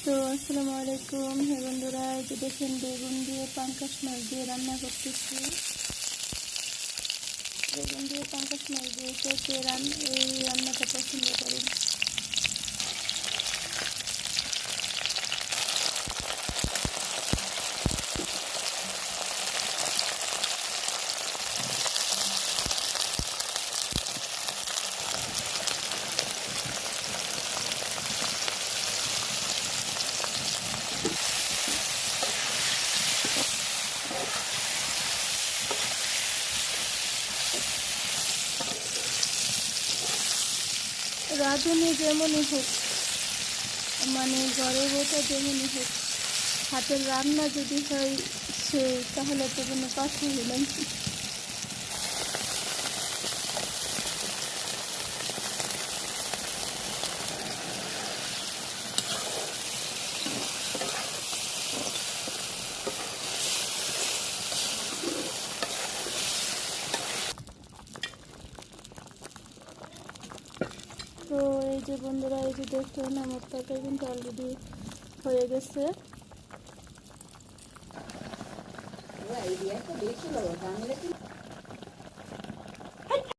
তো আসসালামু আলাইকুম। হ্যাঁ বন্ধুরা, এই যে দেখেন বেগুন দিয়ে পাঙ্কাশ মাছ দিয়ে রান্না করতেছি। বেগুন দিয়ে পাঙ্কাশ মাছ দিয়ে এই রান্নাটা পছন্দ করেন। রাঁধুনি যেমনই হোক, মানে ঘরে বসে যেমনই হোক, হাতের রান্না যদি হয় তাহলে তো কোনো কথাই নেই। তো এই যে বন্ধুরা, এই যে দেখেন আমার তরকারি কিন্তু অলরেডি হয়ে গেছে।